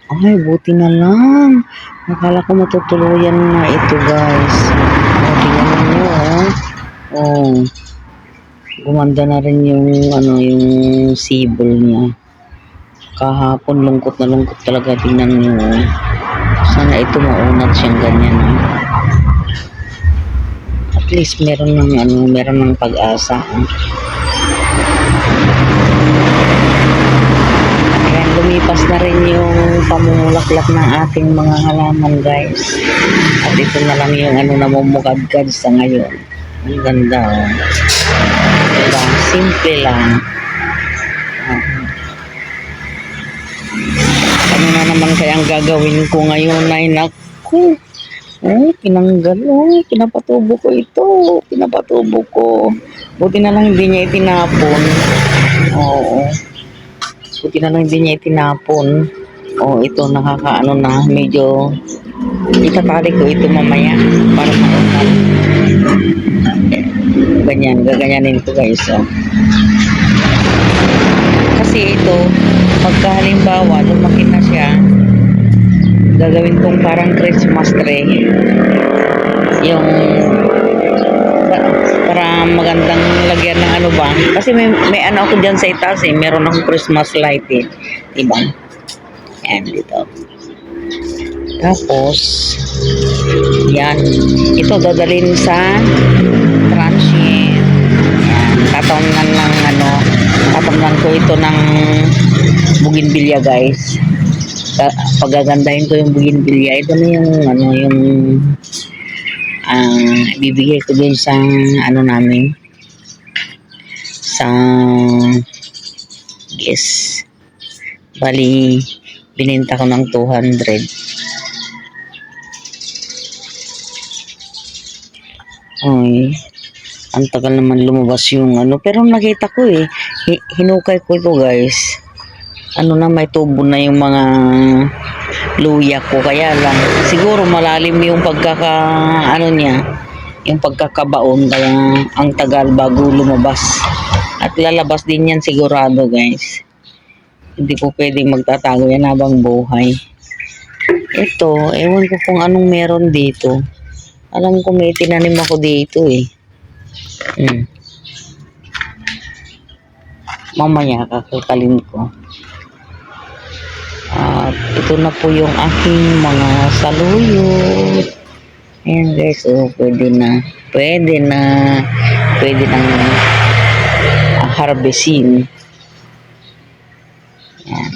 Ay, buti na lang. Akala ko matutuluyan na ito, guys. O, tingnan mo, oh. Oh, gumanda na rin yung, yung sibol niya. Kahapon, lungkot na lungkot talaga. Tingnan nyo, oh. Sana ito maunat siyang ganyan, oh. At least meron ng, meron ng pag-asa, oh. Lumipas na rin yung pamumulaklak ng ating mga halaman, guys. At ito na lang yung namumukadkad sa ngayon. Ang ganda, oh. Diba? Simple lang. Ano na naman kayang gagawin ko ngayon? Ay, naku. Oh, pinanggal, oh. Pinapatubo ko ito. Pinapatubo ko. Buti na lang hindi niya itinapon. Oo. Buti na lang hindi niya itinapon. Oh, ito nakakaano na, medyo itatali ko ito mamaya para maunat. Ganyan, gaganyanin ko, guys, oh. Kasi ito, pagka halimbawa lumaki na siya, gagawin kong parang Christmas tree. Yung para magandang lagyan ng ba. Kasi may ako dyan sa itaas, eh. Meron akong Christmas light, eh. Diba? Yan, dito. Tapos, yan. Ito dadalhin sa transient. Yan. Tatamnan ng tatamnan ko ito ng bougainvillea, guys. Pagagandahin ko yung bougainvillea. Ito na yung, yung bibigay ko din sa, namin. Sa, yes. Bali, binenta ko ng 200. Ay, ang tagal naman lumabas yung pero nakita ko, eh, hinukay ko ito, guys. May tubo na yung mga luya ko, kaya lang siguro malalim yung niya, yung pagkakabaon, kaya ang tagal bago lumabas. At lalabas din yan sigurado, guys. Hindi po pwedeng magtatago yan habang buhay. Ito, ewan ko kung anong meron dito. Alam ko may tinanim ako dito, eh. Mamaya kakalkalin ko. At ito na po yung aking mga saluyot. Ayan, guys, oh, pwede na harvestin. Ayan.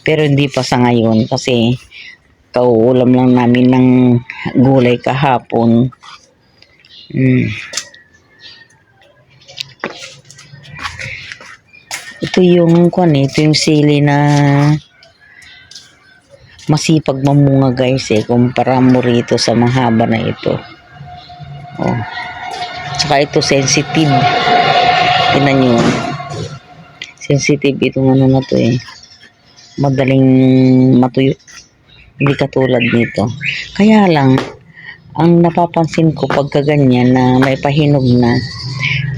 Pero hindi pa sa ngayon kasi kauulam lang namin ng gulay kahapon. Ito yung ito yung sili na masipag mamunga, guys, eh, kumpara mo rito sa mahaba na ito. Oh. Tsaka ito sensitive. Tingnan nyo. Sensitive itong na to, eh. Madaling matuyo. Hindi katulad nito. Kaya lang, ang napapansin ko pagka ganyan na may pahinog na,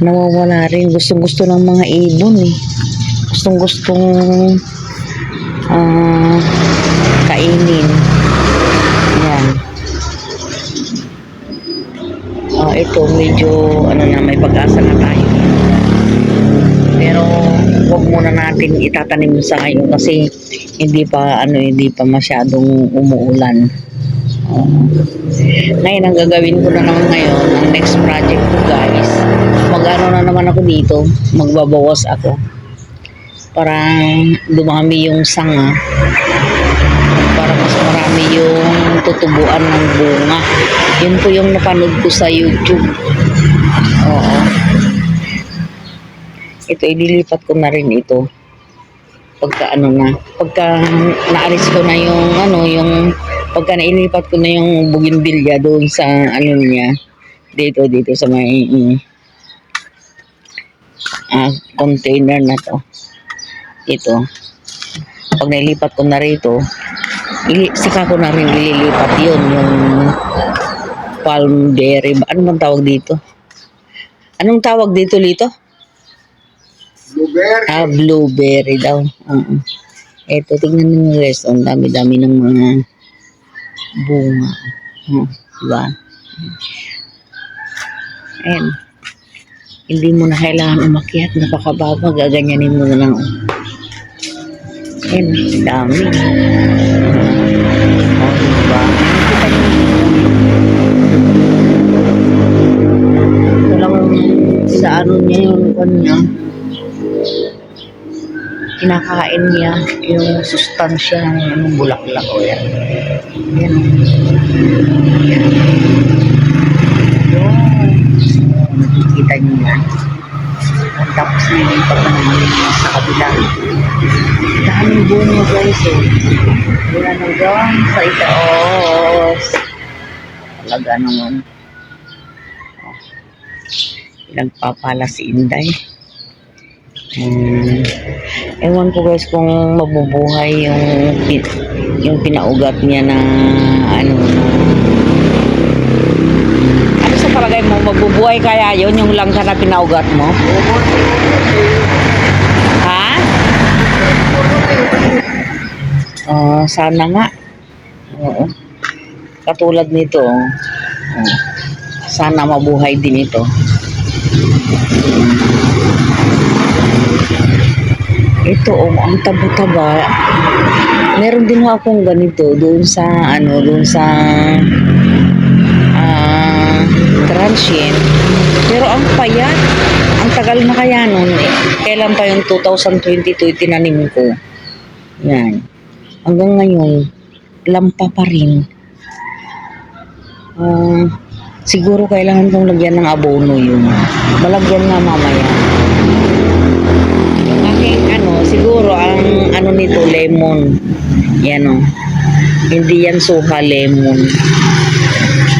nawawala rin. Gustong-gusto ng mga ibon, eh. Gustong-gustong kainin. Yan. Ito medyo may pag-asa na tayo. Pero wag muna natin itatanim sa ngayon kasi hindi pa masyadong umuulan. Ngayon ang gagawin ko na naman ngayon, ang next project ko, guys, na naman ako dito, magbabawas ako para dumami yung sanga, para mas marami yung tutubuan ng bunga. Yun po yung napanood ko sa YouTube. Oo. Ito, ililipat ko na rin ito. Pagka naalis ko na yung pagka nailipat ko na yung bougainvillea doon sa niya, dito sa may container na to. Ito. Pag nailipat ko na rito, saka ko na rin ililipat yun, yung palm berry. Ano bang tawag dito? Anong tawag dito, Lito? Blueberry. Blueberry daw. Eto, tingnan mo guys, ang dami-dami ng mga bunga. Diba? Ayan. Hindi mo na kailangan umakyat, napakababa, gaganyanin mo na lang. Ayan, dami. Diba? Walang sa ano niya yung kanya. Kinakain niya yung sustansya ng bulaklak o yan. Yan. Yan. Nakikita niyo yan. Tapos nilipat na naman sa kabila. Daming bunga guys eh. Wala hanggang sa itaos. Talaga naman. Nagpapala si Inday. Ewan ko guys kung mabubuhay yung pinaugat niya na ano sa palagay mo mabubuhay kaya yun yung langka na pinaugat mo? Ha? Sana nga. Oo. Katulad nito sana mabuhay din ito. Ito ang taba-taba. Meron din akong ganito doon sa transient. Pero ang payat, ang tagal na kaya nun eh. Kailan pa yung 2022 tinanim ko. Yan. Hanggang ngayon, lampa pa rin. Siguro kailangan kong lagyan ng abono yun. Malagyan nga mamaya. Yung aking siguro ang nito lemon. Yan o. Hindi yan suha, lemon.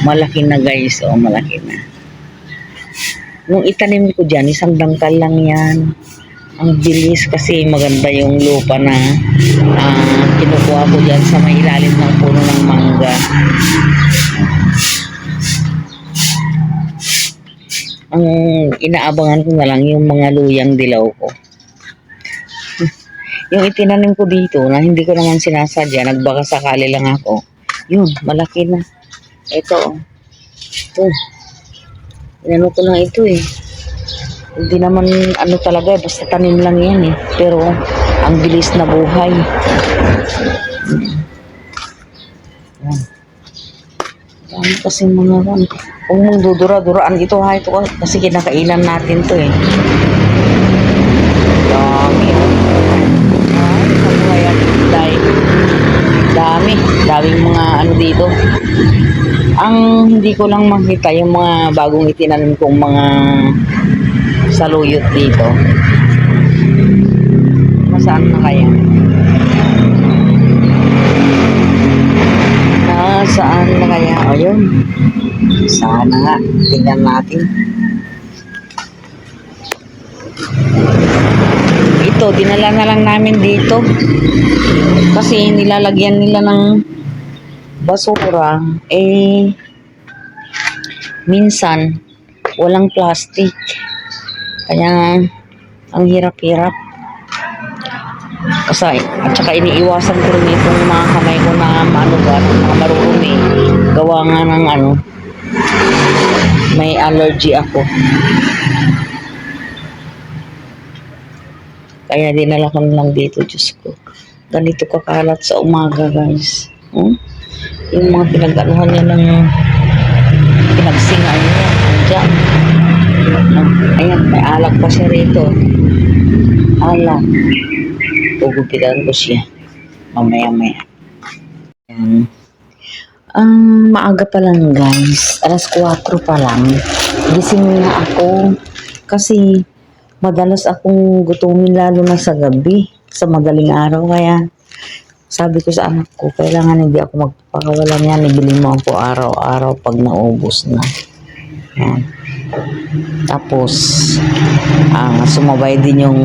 Malaki na guys. Malaki na. Nung itanim ko dyan, isang dangkal lang yan. Ang bilis kasi maganda yung lupa na kinukuha ko dyan sa may ilalim ng puno ng mangga. Ang inaabangan ko na lang yung mga luyang dilaw ko. Yung itinanim ko dito na hindi ko naman sinasadya, nagbaka sakali lang ako. Yun, malaki na. Ito. Inano ko lang ito eh. Hindi naman talaga, basta tanim lang yan eh. Pero ang bilis na buhay. Yan. Dami kasi mga kung dudura-duraan ito ito kasi kinakainan natin to eh. Dami. Daming mga dito. Ang hindi ko lang makita yung mga bagong itinanim kong mga saluyot dito. Nasaan na kaya? Nasaan na kaya? Ayun. Sana nga. Tingnan natin. Ito, dinala na lang namin dito. Kasi nilalagyan nila ng basura. Minsan, walang plastic. Kaya, ang hirap-hirap. Kasi, at saka iniiwasan ko rin itong mga kamay ko na mga marurumi. Gawa nga ng may allergy ako. Kaya dinala ko lang dito, Diyos ko. Ganito kakalat sa umaga, guys. Yung mga pinag-anuhan niya ng pinagsingan niya. Diyan. Ayan, may alak pa siya rito. Alak. Pugupitan ko siya. Mamaya-maya. Ayan. Maaga pa lang, guys. Alas 4 pa lang. Gising na ako. Kasi madalas akong gutumin lalo na sa gabi. Sa madaling araw. Kaya sabi ko sa anak ko, kailangan hindi ako magpakawalan yan. Ibili mo ako araw-araw pag naubos na. Yan. Tapos, sumabay din yung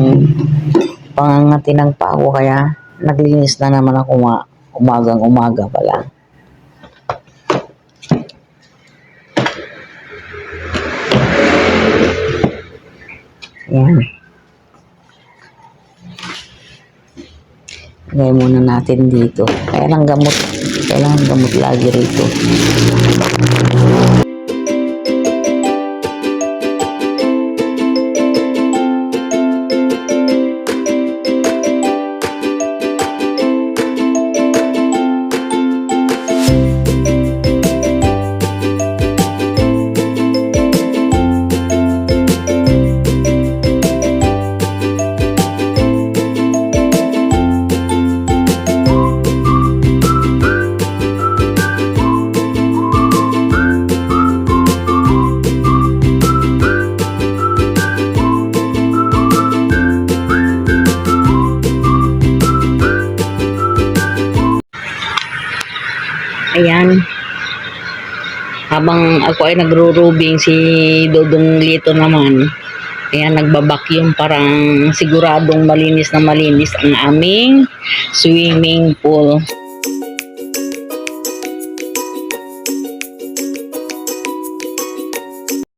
pangangati ng pao. Kaya, naglinis na naman ako umagang-umaga pala. Yan. Lagay muna natin dito. Kailangan gamot lagi rito. Ayan. Habang ako ay nagro-rubing, si Dodong Lito naman, ayan, nagbabakyum, parang siguradong malinis na malinis ang aming swimming pool.